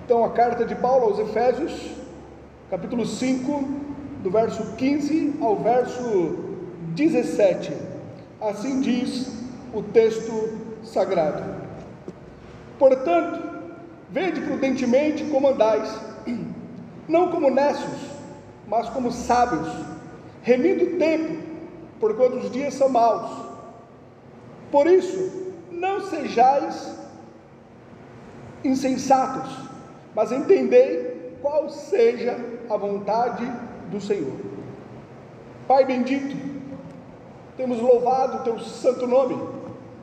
Então, a carta de Paulo aos Efésios, capítulo 5, do verso 15 ao verso 17. Assim diz o texto sagrado: portanto, vede prudentemente como andais, não como necios, mas como sábios, remindo o tempo, porquanto os dias são maus. Por isso, não sejais insensatos, mas entendei qual seja a vontade do Senhor. Pai bendito, temos louvado o teu santo nome,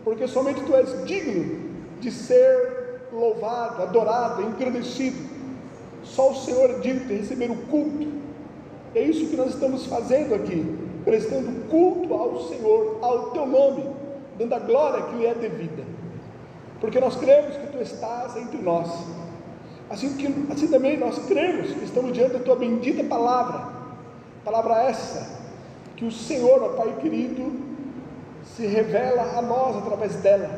porque somente tu és digno de ser louvado, adorado, engrandecido. Só o Senhor é digno de receber o culto. É isso que nós estamos fazendo aqui, prestando culto ao Senhor, ao teu nome, dando a glória que lhe é devida, porque nós cremos que tu estás entre nós. Assim também nós cremos que estamos diante da tua bendita palavra essa, que o Senhor, ó Pai querido, se revela a nós através dela.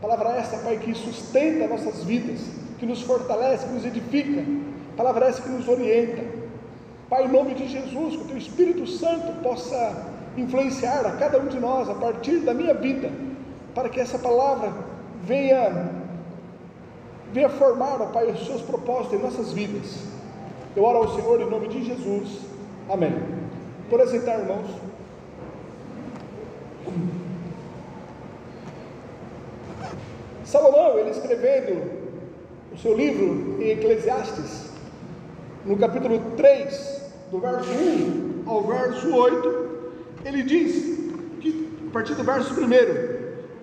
Palavra essa, Pai, que sustenta nossas vidas, que nos fortalece, que nos edifica. Palavra essa que nos orienta. Pai, em nome de Jesus, que o teu Espírito Santo possa influenciar a cada um de nós a partir da minha vida, para que essa palavra venha formar, ó Pai, os seus propósitos em nossas vidas. Eu oro ao Senhor em nome de Jesus, amém. Por aceitar, irmãos. Salomão, ele escrevendo o seu livro em Eclesiastes, no capítulo 3, do verso 1 ao verso 8, ele diz que, a partir do verso 1,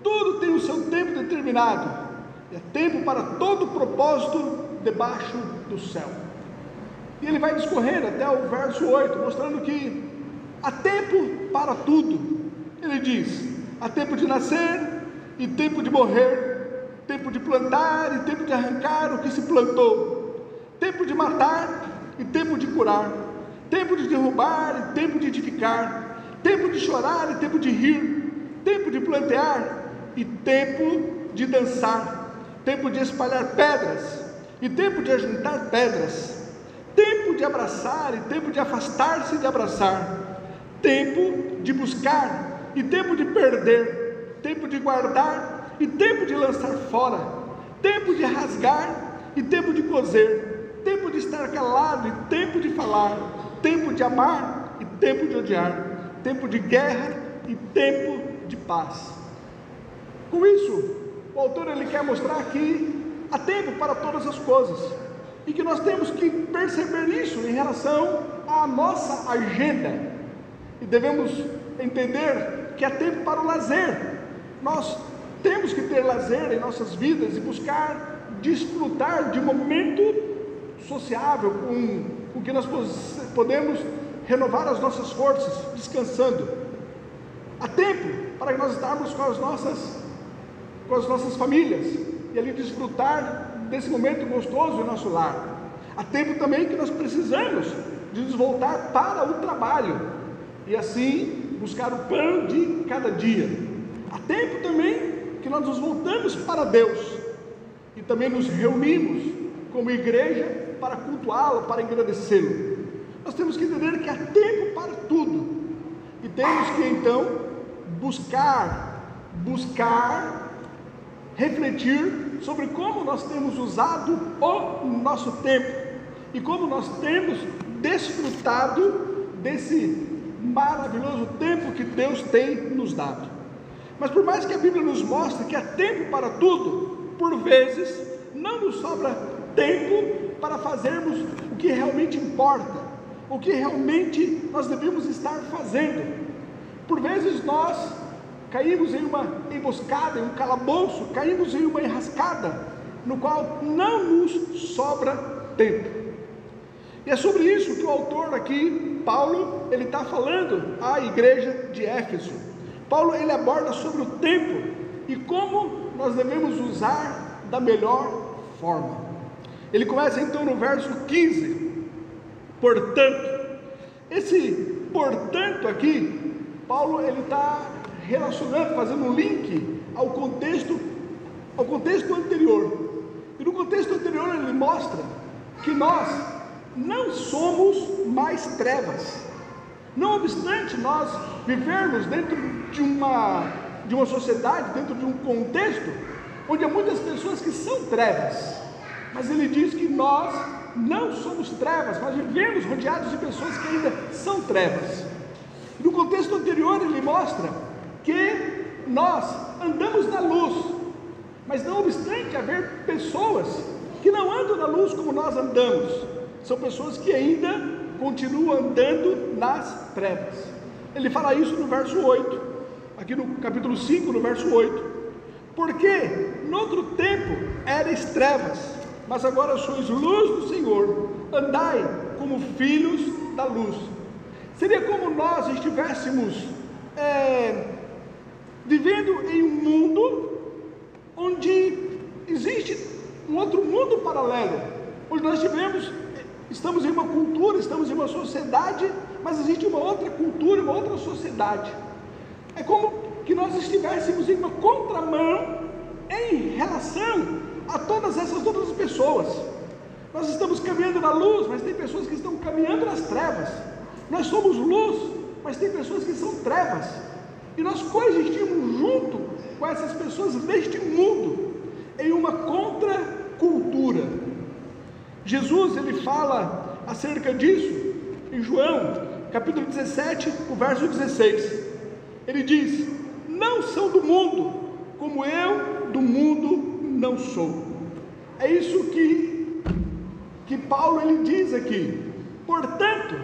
tudo tem o seu tempo determinado, é tempo para todo propósito debaixo do céu. E ele vai discorrendo até o verso 8, mostrando que há tempo para tudo. Ele diz: há tempo de nascer e tempo de morrer, tempo de plantar e tempo de arrancar o que se plantou, tempo de matar e tempo de curar, tempo de derrubar e tempo de edificar, tempo de chorar e tempo de rir, tempo de plantear e tempo de dançar, tempo de espalhar pedras e tempo de ajuntar pedras, tempo de abraçar e tempo de afastar-se de abraçar, tempo de buscar e tempo de perder, tempo de guardar e tempo de lançar fora, tempo de rasgar e tempo de coser, tempo de estar calado e tempo de falar, tempo de amar e tempo de odiar, tempo de guerra e tempo de paz. Com isso, o autor ele quer mostrar que há tempo para todas as coisas, e que nós temos que perceber isso em relação à nossa agenda, e devemos entender que há tempo para o lazer. Nós temos que ter lazer em nossas vidas e buscar desfrutar de um momento sociável, com que nós podemos renovar as nossas forças, descansando. Há tempo para nós estarmos com as nossas famílias, e ali desfrutar desse momento gostoso em nosso lar. Há tempo também que nós precisamos de nos voltar para o trabalho, e assim buscar o pão de cada dia. Há tempo também que nós nos voltamos para Deus, e também nos reunimos como igreja para cultuá-lo, para agradecê-lo. Nós temos que entender que há tempo para tudo, e temos que então buscar, refletir sobre como nós temos usado o nosso tempo, e como nós temos desfrutado desse maravilhoso tempo que Deus tem nos dado. Mas por mais que a Bíblia nos mostre que há tempo para tudo, por vezes não nos sobra tempo para fazermos o que realmente importa, o que realmente nós devemos estar fazendo. Por vezes nós caímos em uma emboscada, em um calabouço, caímos em uma enrascada, no qual não nos sobra tempo. E é sobre isso que o autor aqui, Paulo, ele está falando à igreja de Éfeso. Paulo, ele aborda sobre o tempo e como nós devemos usar da melhor forma. Ele começa então no verso 15, portanto. Esse portanto aqui, Paulo, ele está relacionando, fazendo um link ao contexto anterior. E no contexto anterior ele mostra que nós não somos mais trevas. Não obstante nós vivermos dentro de uma sociedade, dentro de um contexto onde há muitas pessoas que são trevas, mas ele diz que nós não somos trevas, mas vivemos rodeados de pessoas que ainda são trevas. No contexto anterior ele mostra que nós andamos na luz, mas não obstante haver pessoas que não andam na luz como nós andamos, são pessoas que ainda continuam andando nas trevas. Ele fala isso no verso 8, aqui no capítulo 5, no verso 8, porque no outro tempo erais trevas, mas agora sois luz do Senhor, andai como filhos da luz. Seria como nós estivéssemos vivendo em um mundo onde existe um outro mundo paralelo, onde nós estamos em uma cultura, estamos em uma sociedade, mas existe uma outra cultura, uma outra sociedade. É como que nós estivéssemos em uma contramão em relação a todas essas outras pessoas. Nós estamos caminhando na luz, mas tem pessoas que estão caminhando nas trevas. Nós somos luz, mas tem pessoas que são trevas, e nós coexistimos junto com essas pessoas neste mundo, em uma contracultura. Jesus, ele fala acerca disso em João, capítulo 17, o verso 16, ele diz: não são do mundo, como eu do mundo não sou. É isso que Paulo ele diz aqui. Portanto,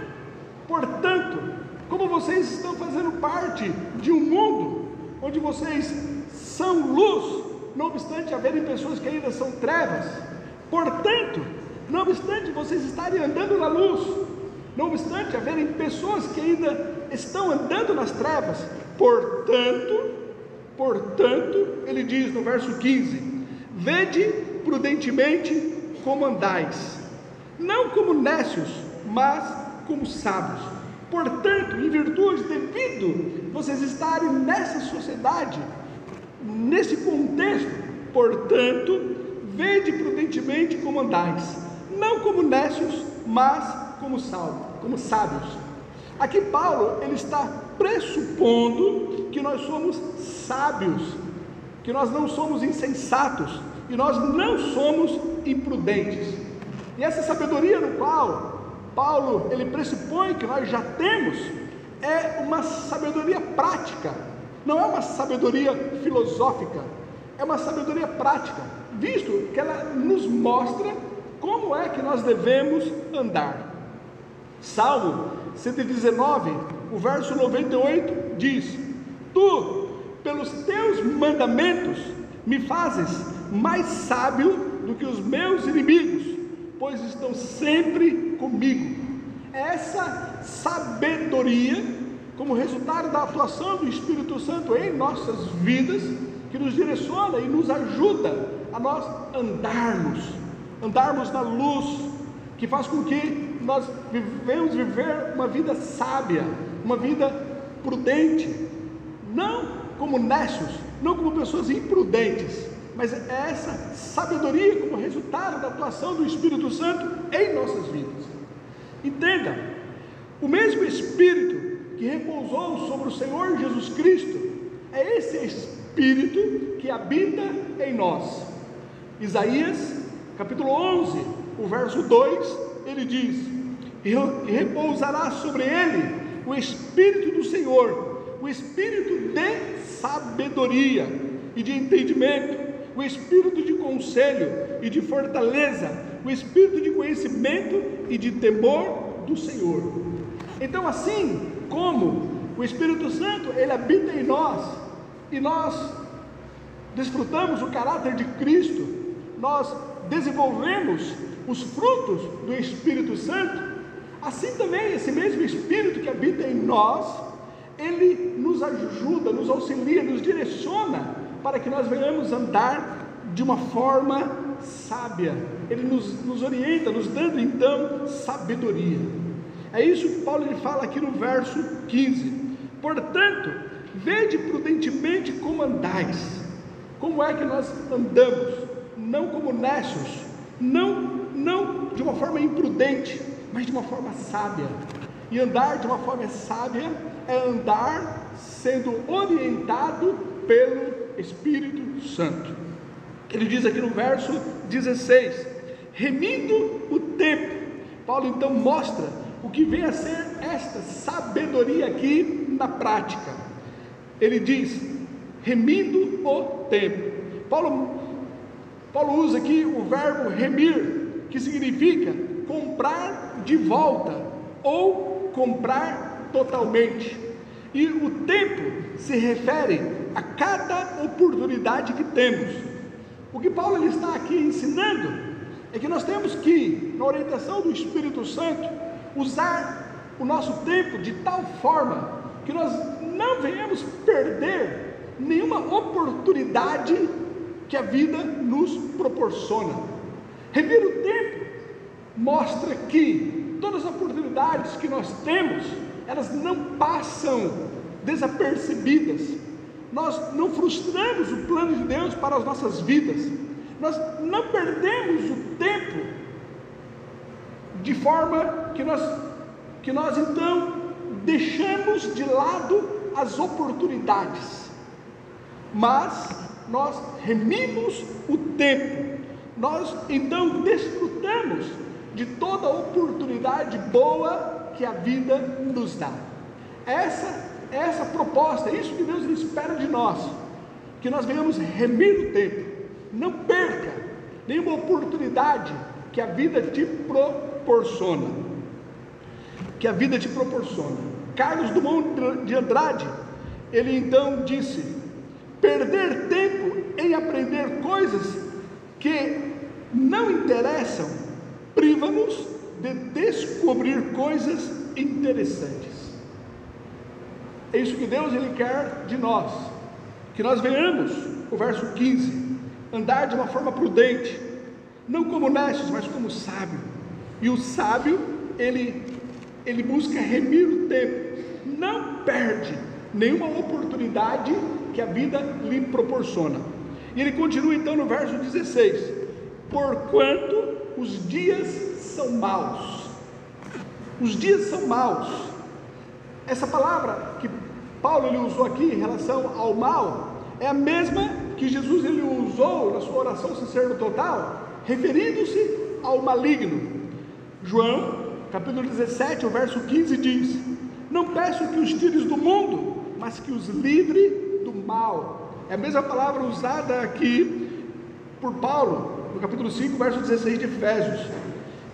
como vocês estão fazendo parte de um mundo onde vocês são luz, não obstante haverem pessoas que ainda são trevas, portanto, não obstante vocês estarem andando na luz, não obstante haverem pessoas que ainda estão andando nas trevas, portanto, ele diz no verso 15: vede prudentemente como andais, não como nécios, mas como sábios. Portanto, em virtude, devido vocês estarem nessa sociedade, nesse contexto, portanto, vede prudentemente como andais, não como nécios, mas como sábios. Aqui Paulo, ele está pressupondo que nós somos sábios, que nós não somos insensatos, e nós não somos imprudentes. E essa sabedoria no qual Paulo, ele pressupõe que nós já temos, é uma sabedoria prática, não é uma sabedoria filosófica, é uma sabedoria prática, visto que ela nos mostra como é que nós devemos andar. Salmo 119, o verso 98 diz: tu, pelos teus mandamentos, me fazes mais sábio do que os meus inimigos, pois estão sempre comigo. É essa sabedoria, como resultado da atuação do Espírito Santo em nossas vidas, que nos direciona e nos ajuda a nós andarmos na luz, que faz com que nós vivemos viver uma vida sábia, uma vida prudente, não como nécios, não como pessoas imprudentes, mas é essa sabedoria como resultado da atuação do Espírito Santo em nossas vidas. Entenda, o mesmo Espírito que repousou sobre o Senhor Jesus Cristo, é esse Espírito que habita em nós. Isaías, capítulo 11, o verso 2, ele diz: e repousará sobre ele o Espírito do Senhor, o Espírito de sabedoria e de entendimento, o Espírito de conselho e de fortaleza, o Espírito de conhecimento e de temor do Senhor. Então, assim como o Espírito Santo, ele habita em nós, e nós desfrutamos o caráter de Cristo, nós desenvolvemos os frutos do Espírito Santo, assim também esse mesmo Espírito que habita em nós, ele nos ajuda, nos auxilia, nos direciona para que nós venhamos andar de uma forma sábia. Ele nos orienta, nos dando então sabedoria. É isso que Paulo ele fala aqui no verso 15: portanto, vede prudentemente como andais. Como é que nós andamos? Não como nécios, não de uma forma imprudente, mas de uma forma sábia. E andar de uma forma sábia é andar sendo orientado pelo Espírito Santo. Ele diz aqui no verso 16, remindo o tempo. Paulo então mostra o que vem a ser esta sabedoria aqui na prática. Ele diz, remindo o tempo. Paulo usa aqui o verbo remir, que significa comprar de volta ou comprar totalmente. E o tempo se refere a cada oportunidade que temos. O que Paulo ele está aqui ensinando é que nós temos que, na orientação do Espírito Santo, usar o nosso tempo de tal forma que nós não venhamos perder nenhuma oportunidade que a vida nos proporciona. Remir o tempo mostra que todas as oportunidades que nós temos, elas não passam desapercebidas. Nós não frustramos o plano de Deus para as nossas vidas. Nós não perdemos o tempo de forma que nós então deixamos de lado as oportunidades, mas nós remimos o tempo. Nós então desfrutamos de toda a oportunidade boa que a vida nos dá. Essa proposta, isso que Deus espera de nós, que nós venhamos remir o tempo. Não perca nenhuma oportunidade que a vida te proporciona. Carlos Drummond de Andrade, ele então disse: perder tempo em aprender coisas que não interessam priva-nos de descobrir coisas interessantes. É isso que Deus ele quer de nós, que nós venhamos, o verso 15, andar de uma forma prudente, não como necios, mas como sábio. E o sábio, ele busca remir o tempo, não perde nenhuma oportunidade que a vida lhe proporciona. E ele continua então no verso 16: porquanto os dias são maus. Os dias são maus. Essa palavra que Paulo ele usou aqui em relação ao mal é a mesma que Jesus ele usou na sua oração sacerdotal, referindo-se ao maligno. João, capítulo 17, o verso 15 diz: não peço que os tires do mundo, mas que os livre do mal. É a mesma palavra usada aqui por Paulo, no capítulo 5, verso 16 de Efésios.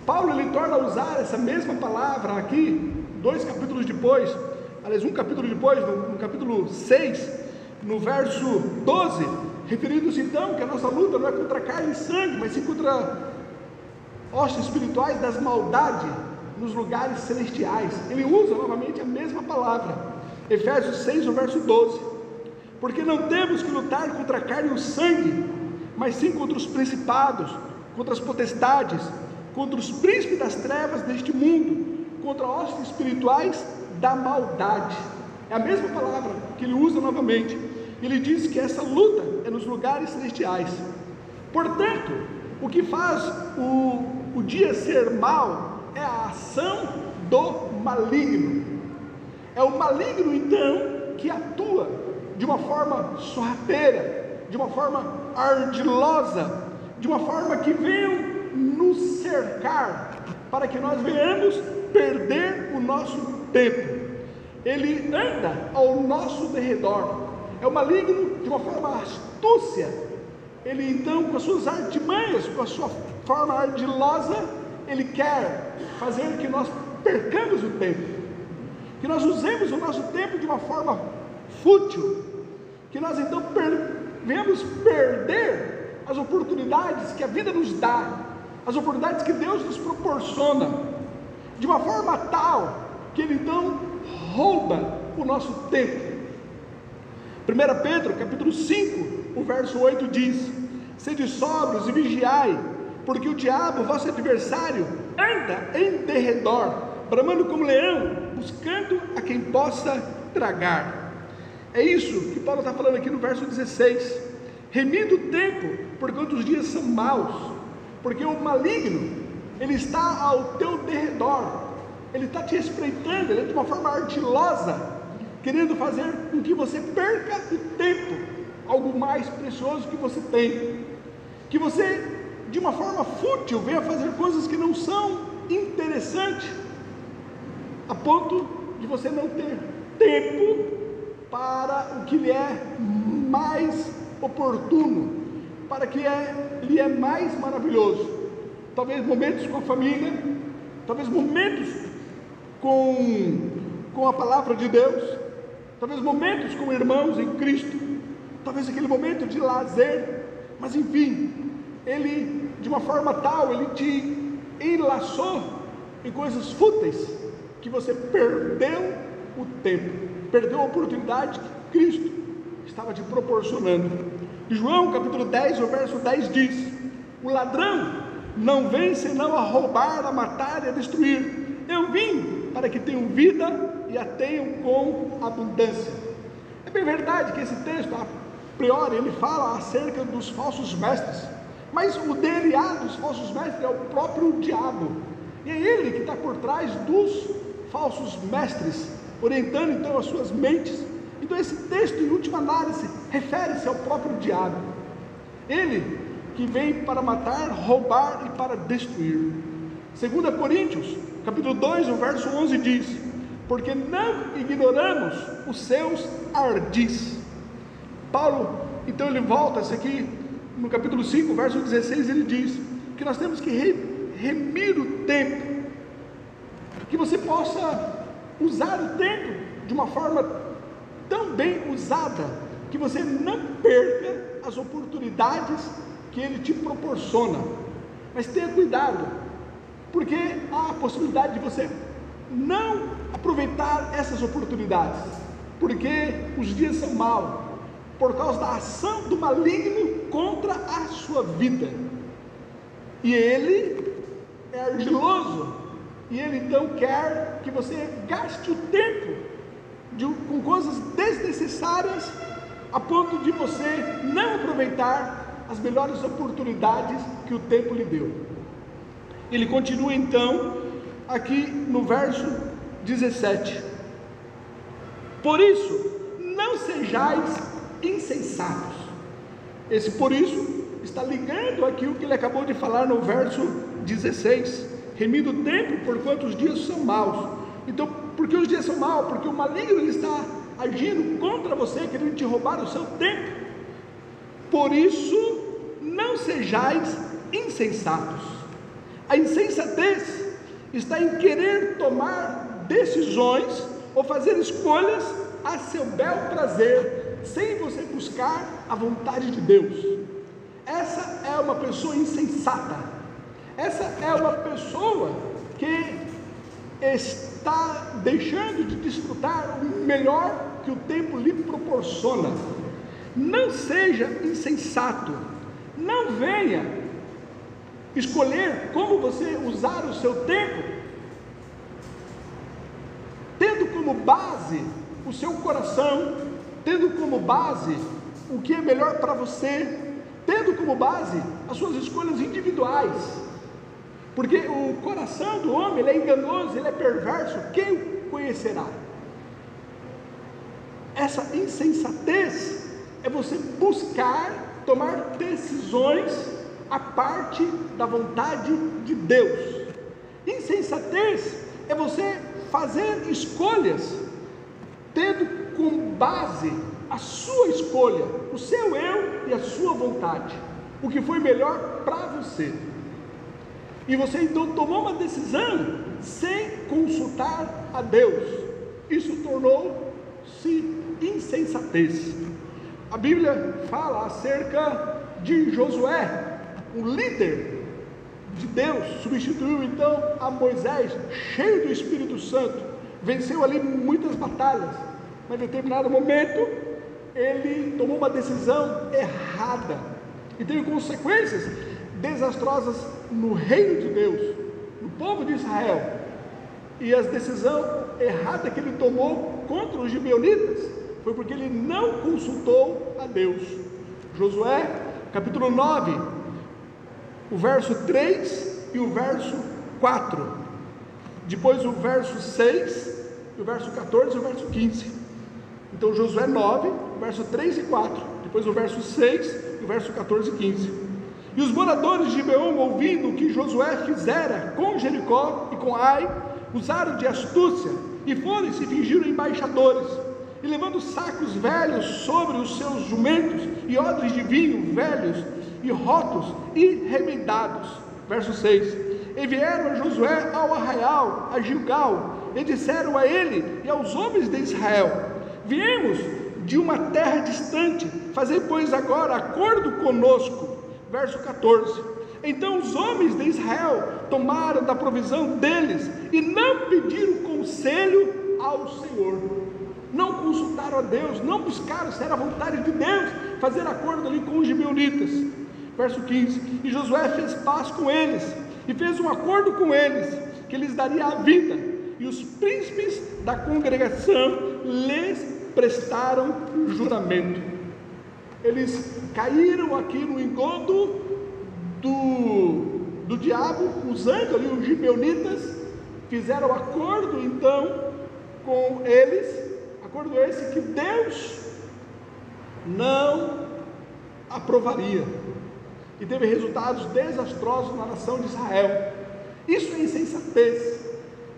Paulo ele torna a usar essa mesma palavra aqui, dois capítulos depois, aliás, um capítulo depois, no capítulo 6, no verso 12, referindo-se então que a nossa luta não é contra carne e sangue, mas sim contra hostes espirituais das maldades nos lugares celestiais. Ele usa novamente a mesma palavra, Efésios 6, o verso 12: porque não temos que lutar contra a carne e o sangue, mas sim contra os principados, contra as potestades, contra os príncipes das trevas deste mundo, contra hostes espirituais da maldade. É a mesma palavra que ele usa novamente. Ele diz que essa luta é nos lugares celestiais. Portanto, o que faz o dia ser mau é a ação do maligno. É o maligno então que atua de uma forma sorrateira, de uma forma ardilosa, de uma forma que venham nos cercar, para que nós venhamos perder o nosso tempo. Ele anda ao nosso derredor. É o maligno de uma forma astúcia. Ele então, com as suas artimanhas, com a sua forma ardilosa, ele quer fazer que nós percamos o tempo, que nós usemos o nosso tempo de uma forma fútil, que nós então venhamos perder as oportunidades que a vida nos dá, as oportunidades que Deus nos proporciona, de uma forma tal que ele então rouba o nosso tempo. 1 Pedro capítulo 5, o verso 8 diz: sede sóbrios e vigiai, porque o diabo, vosso adversário, anda em derredor, bramando como leão, buscando a quem possa tragar. É isso que Paulo está falando aqui no verso 16: remindo o tempo, porquanto os dias são maus. Porque o maligno, ele está ao teu derredor, ele está te espreitando, ele é de uma forma ardilosa, querendo fazer com que você perca o tempo, algo mais precioso que você tem, que você, de uma forma fútil, venha fazer coisas que não são interessantes, a ponto de você não ter tempo para o que lhe é mais oportuno, para o que lhe é mais maravilhoso. Talvez momentos com a família, talvez momentos com a palavra de Deus, talvez momentos com irmãos em Cristo, talvez aquele momento de lazer, mas enfim, ele, de uma forma tal, ele te enlaçou em coisas fúteis, que você perdeu o tempo, perdeu a oportunidade que Cristo estava te proporcionando. João capítulo 10, o verso 10 diz: o ladrão não vem senão a roubar, a matar e a destruir. Eu vim para que tenham vida e a tenham com abundância. É bem verdade que esse texto, a priori, ele fala acerca dos falsos mestres, mas o DNA dos falsos mestres é o próprio diabo, e é ele que está por trás dos falsos mestres, orientando então as suas mentes. Então esse texto, em última análise, refere-se ao próprio diabo, ele que vem para matar, roubar e para destruir. 2 Coríntios capítulo 2, o verso 11 diz: porque não ignoramos os seus ardis. Paulo, então ele volta, isso aqui no capítulo 5, verso 16, ele diz que nós temos que remir o tempo, que você possa usar o tempo de uma forma tão bem usada, que você não perca as oportunidades que ele te proporciona. Mas tenha cuidado, porque há a possibilidade de você não aproveitar essas oportunidades, porque os dias são maus, por causa da ação do maligno contra a sua vida, e ele é ardiloso, e ele então quer que você gaste o tempo com coisas desnecessárias, a ponto de você não aproveitar as melhores oportunidades que o tempo lhe deu. Ele continua então aqui no verso 17: por isso não sejais insensatos. Esse por isso está ligando aqui o que ele acabou de falar no verso 16: remindo o tempo, porquanto os dias são maus. Então, por que os dias são maus? Porque o maligno ele está agindo contra você, querendo te roubar o seu tempo. Por isso não sejais insensatos. A insensatez está em querer tomar decisões ou fazer escolhas a seu bel prazer, sem você buscar a vontade de Deus. Essa é uma pessoa insensata. Essa é uma pessoa que está deixando de desfrutar o melhor que o tempo lhe proporciona. Não seja insensato. Não venha escolher como você usar o seu tempo, tendo como base o seu coração, tendo como base o que é melhor para você, tendo como base as suas escolhas individuais, porque o coração do homem ele é enganoso, ele é perverso, quem o conhecerá? Essa insensatez é você buscar tomar decisões a parte da vontade de Deus. Insensatez é você fazer escolhas tendo como base a sua escolha, o seu eu e a sua vontade, o que foi melhor para você. E você então tomou uma decisão sem consultar a Deus. Isso tornou-se insensatez. A Bíblia fala acerca de Josué, um líder de Deus, substituiu então a Moisés, cheio do Espírito Santo, venceu ali muitas batalhas, mas em determinado momento ele tomou uma decisão errada e teve consequências desastrosas no reino de Deus, no povo de Israel. E a decisão errada que ele tomou contra os gibeonitas foi porque ele não consultou a Deus. Josué capítulo 9, o verso 3 e o verso 4. Depois o verso 6, o verso 14 e o verso 15. Então Josué 9, o verso 3 e 4. Depois o verso 6, o verso 14 e 15. E os moradores de Gibeon, ouvindo o que Josué fizera com Jericó e com Ai, usaram de astúcia e foram e se fingiram embaixadores, e levando sacos velhos sobre os seus jumentos e odres de vinho velhos e rotos e remendados. Verso 6. E vieram a Josué ao arraial, a Gilgal, e disseram a ele e aos homens de Israel: viemos de uma terra distante, fazei pois agora acordo conosco. Verso 14. Então os homens de Israel tomaram da provisão deles e não pediram conselho ao Senhor, não consultaram a Deus, não buscaram se era a vontade de Deus fazer acordo ali com os gibeonitas. Verso 15. E Josué fez paz com eles e fez um acordo com eles, que lhes daria a vida, e os príncipes da congregação lhes prestaram juramento. Eles caíram aqui no engodo do diabo, usando ali os gibeonitas, fizeram acordo então com eles, acordo esse que Deus não aprovaria, e teve resultados desastrosos na nação de Israel. Isso é insensatez,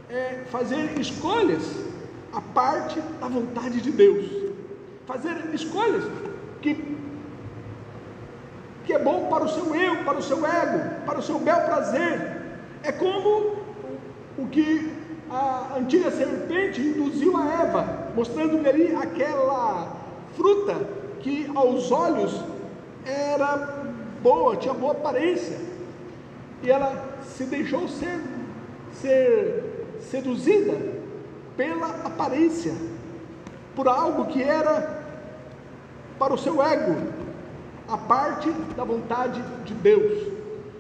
é fazer escolhas a parte da vontade de Deus, fazer escolhas que é bom para o seu eu, para o seu ego, para o seu bel prazer. É como o que a antiga serpente induziu a Eva, mostrando-lhe ali aquela fruta que aos olhos era boa, tinha boa aparência, e ela se deixou ser seduzida pela aparência, por algo que era para o seu ego, a parte da vontade de Deus.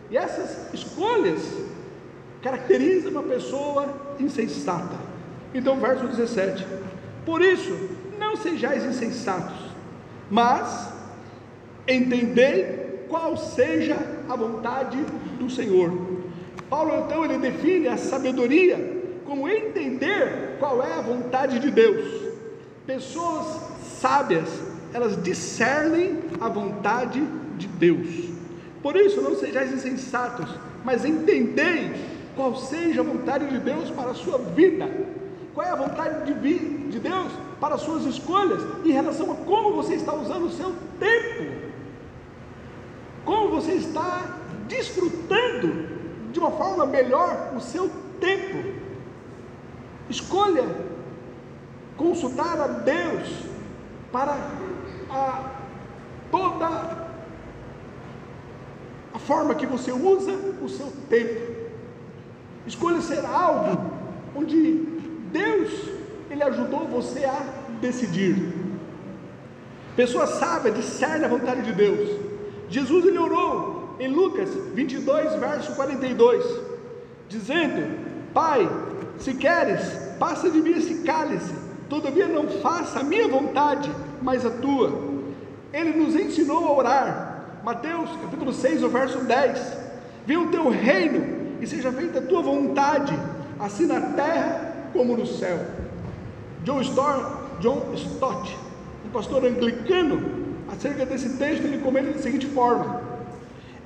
E essas escolhas caracterizam uma pessoa insensata. Então verso 17: por isso não sejais insensatos, mas entendei qual seja a vontade do Senhor. Paulo então ele define a sabedoria como entender qual é a vontade de Deus. Pessoas sábias, elas discernem a vontade de Deus. Por isso não sejais insensatos, mas entendei qual seja a vontade de Deus para a sua vida. Qual é a vontade de Deus para as suas escolhas, em relação a como você está usando o seu tempo, como você está desfrutando de uma forma melhor o seu tempo. Escolha consultar a Deus para toda a forma que você usa o seu tempo. Escolha ser algo onde Deus ele ajudou você a decidir. Pessoa sábia discerne a vontade de Deus. Jesus ele orou em Lucas 22 verso 42, dizendo: Pai, se queres, passa de mim esse cálice, todavia não faça a minha vontade, mas a tua. Ele nos ensinou a orar. Mateus capítulo 6, o verso 10: venha o teu reino e seja feita a tua vontade, assim na terra como no céu. John Stott, um pastor anglicano, acerca desse texto, ele comenta da seguinte forma: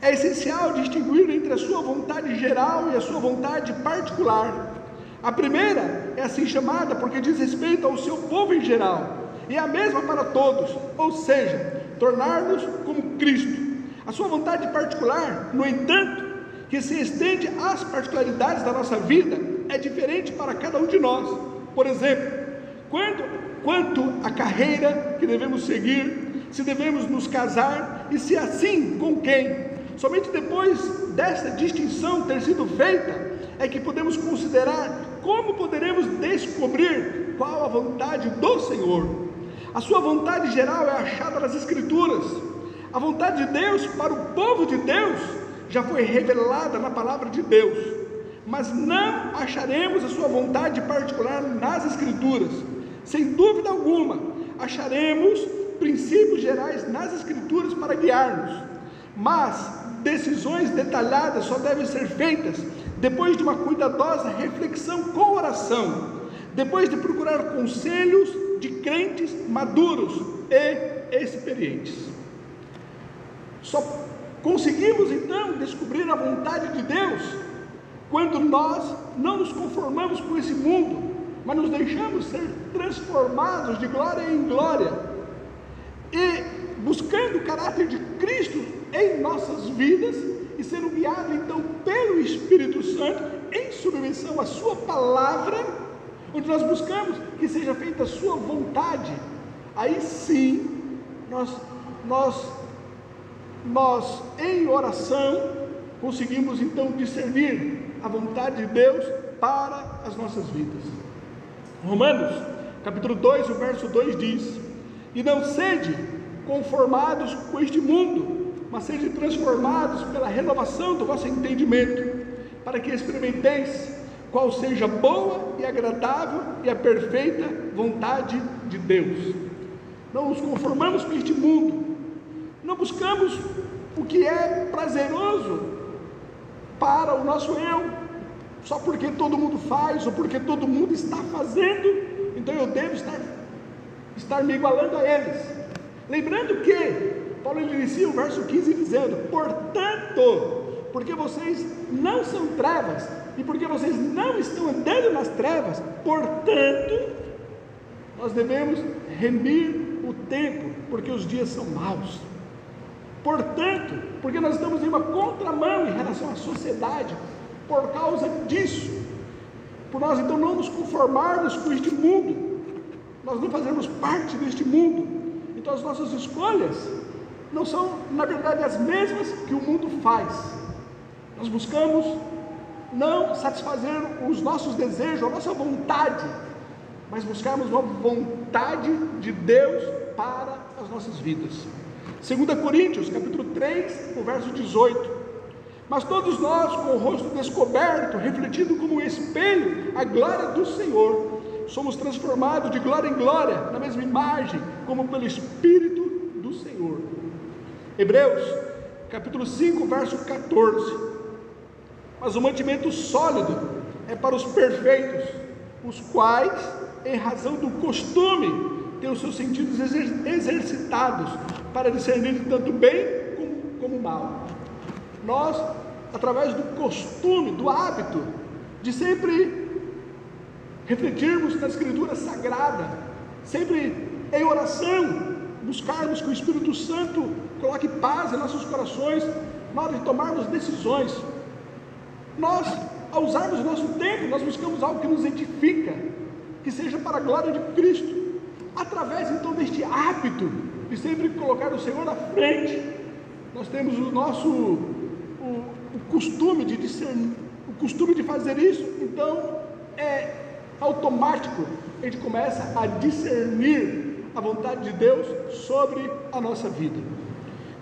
é essencial distinguir entre a sua vontade geral e a sua vontade particular. A primeira é assim chamada porque diz respeito ao seu povo em geral, e é a mesma para todos, ou seja, tornar-nos como Cristo. A sua vontade particular, no entanto, que se estende às particularidades da nossa vida, é diferente para cada um de nós. Por exemplo, quanto à carreira que devemos seguir, se devemos nos casar e se assim, com quem. Somente depois desta distinção ter sido feita, é que podemos considerar como poderemos descobrir qual a vontade do Senhor. A sua vontade geral é achada nas Escrituras. A vontade de Deus para o povo de Deus já foi revelada na palavra de Deus, mas não acharemos a sua vontade particular nas Escrituras. Sem dúvida alguma, acharemos princípios gerais nas Escrituras para guiar-nos, mas decisões detalhadas só devem ser feitas depois de uma cuidadosa reflexão com oração, depois de procurar conselhos de crentes maduros e experientes. Só conseguimos então descobrir a vontade de Deus quando nós não nos conformamos com esse mundo, mas nos deixamos ser transformados de glória em glória e buscando o caráter de Cristo em nossas vidas e sendo guiado então pelo Espírito Santo em submissão à sua palavra, onde nós buscamos que seja feita a sua vontade. Aí sim nós em oração conseguimos então discernir a vontade de Deus para as nossas vidas. Romanos capítulo 2, o verso 2 diz: e não sede conformados com este mundo, mas sede transformados pela renovação do vosso entendimento, para que experimenteis qual seja a boa e agradável e a perfeita vontade de Deus. Não nos conformamos com este mundo, não buscamos o que é prazeroso para o nosso eu, só porque todo mundo faz, ou porque todo mundo está fazendo, então eu devo estar me igualando a eles. Lembrando que Paulo inicia o verso 15 dizendo: portanto, porque vocês não são trevas, e porque vocês não estão andando nas trevas, portanto, nós devemos remir o tempo, porque os dias são maus. Portanto, porque nós estamos em uma contramão em relação à sociedade, por causa disso, por nós então não nos conformarmos com este mundo, nós não fazemos parte deste mundo, então as nossas escolhas não são, na verdade, as mesmas que o mundo faz. Nós buscamos não satisfazer os nossos desejos, a nossa vontade, mas buscarmos uma vontade de Deus para as nossas vidas. 2 Coríntios, capítulo 3, o verso 18: mas todos nós, com o rosto descoberto, refletindo como um espelho a glória do Senhor, somos transformados de glória em glória, na mesma imagem, como pelo Espírito do Senhor. Hebreus, capítulo 5, verso 14: mas o mantimento sólido é para os perfeitos, os quais, em razão do costume, têm os seus sentidos exercitados, para discernir tanto bem como mal. Nós, através do costume, do hábito, de sempre refletirmos na Escritura Sagrada, sempre em oração, buscarmos que o Espírito Santo coloque paz em nossos corações, na hora de tomarmos decisões. Nós, ao usarmos o nosso tempo, nós buscamos algo que nos edifica, que seja para a glória de Cristo. Através então deste hábito de sempre colocar o Senhor à frente, nós temos o costume de discernir, o costume de fazer isso, então é automático, a gente começa a discernir a vontade de Deus sobre a nossa vida.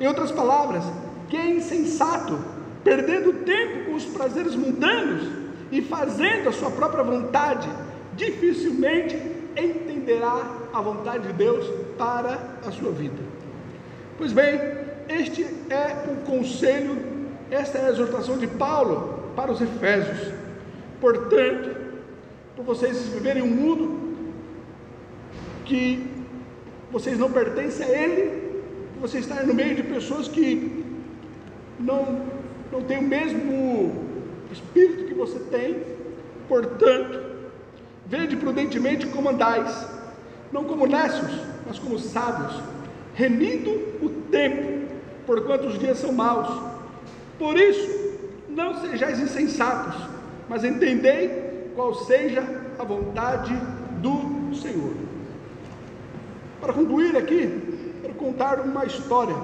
Em outras palavras, quem é insensato, perdendo tempo com os prazeres mundanos e fazendo a sua própria vontade, dificilmente entenderá a vontade de Deus para a sua vida. Pois bem, este é o conselho, esta é a exortação de Paulo para os Efésios. Portanto, por vocês viverem um mundo que vocês não pertencem a ele, por vocês estarem no meio de pessoas que não têm o mesmo espírito que você tem, portanto, vede prudentemente como andais, não como necios, mas como sábios, remindo o tempo, porquanto os dias são maus. Por isso, não sejais insensatos, mas entendei qual seja a vontade do Senhor. Para concluir aqui, quero contar uma história.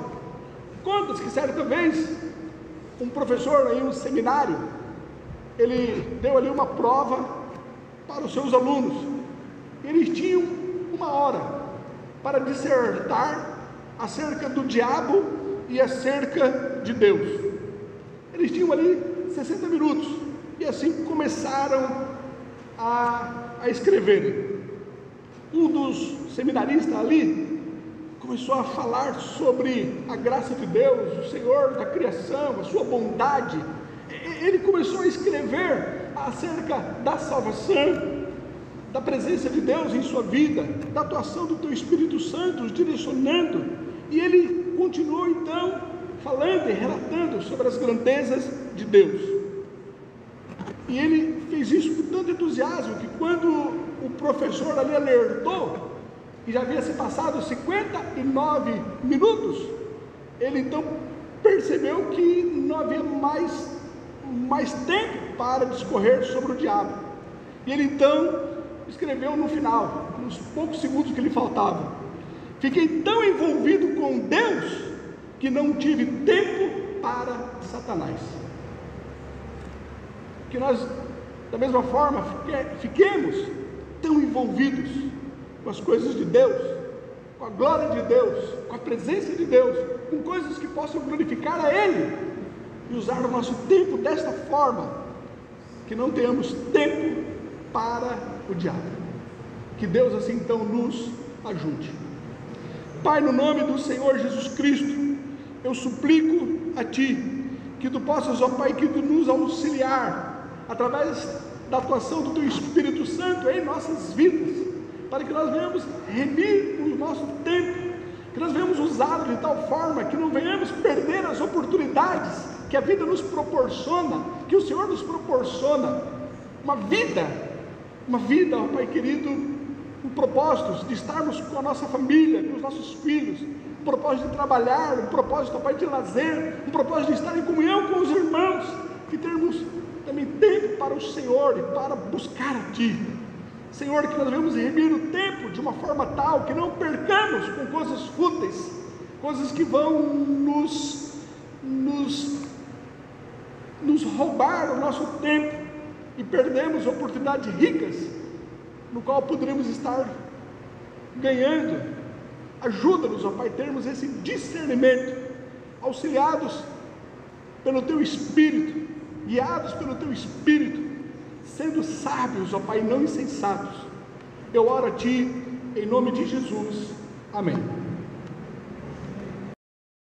Conta-se que certa vez, um professor em um seminário, ele deu ali uma prova para os seus alunos. Eles tinham 1 hora para dissertar acerca do diabo e acerca de Deus. Eles tinham ali 60 minutos e assim começaram a escrever. Um dos seminaristas ali começou a falar sobre a graça de Deus, o Senhor da criação, a sua bondade. Ele começou a escrever acerca da salvação, da presença de Deus em sua vida, da atuação do teu Espírito Santo, os direcionando. E ele continuou então falando e relatando sobre as grandezas de Deus. E ele fez isso com tanto entusiasmo que quando o professor ali alertou, e já havia se passado 59 minutos, ele então percebeu que não havia mais tempo para discorrer sobre o diabo. E ele então escreveu no final, nos poucos segundos que lhe faltavam: fiquei tão envolvido com Deus que não tive tempo para Satanás. Que nós, da mesma forma, fiquemos tão envolvidos com as coisas de Deus, com a glória de Deus, com a presença de Deus, com coisas que possam glorificar a Ele, e usar o nosso tempo desta forma, que não tenhamos tempo para o diabo. Que Deus assim então nos ajude. Pai, no nome do Senhor Jesus Cristo, eu suplico a Ti, que Tu possas, ó Pai, que Tu nos auxiliar, através da atuação do Teu Espírito Santo em nossas vidas, para que nós venhamos remir o nosso tempo, que nós venhamos usá-lo de tal forma que não venhamos perder as oportunidades que a vida nos proporciona, que o Senhor nos proporciona, uma vida, ó Pai querido, com propósitos de estarmos com a nossa família, com os nossos filhos, um propósito de trabalhar, um propósito, ó Pai, de lazer, um propósito de estar em comunhão com os irmãos, e termos também tempo para o Senhor e para buscar a Ti. Senhor, que nós devemos remir o tempo de uma forma tal que não percamos com coisas fúteis, coisas que vão nos roubar o nosso tempo, e perdemos oportunidades ricas, no qual poderemos estar ganhando. Ajuda-nos, ó Pai, termos esse discernimento, auxiliados pelo Teu Espírito, guiados pelo Teu Espírito, sendo sábios, ó Pai, não insensatos. Eu oro a Ti, em nome de Jesus. Amém.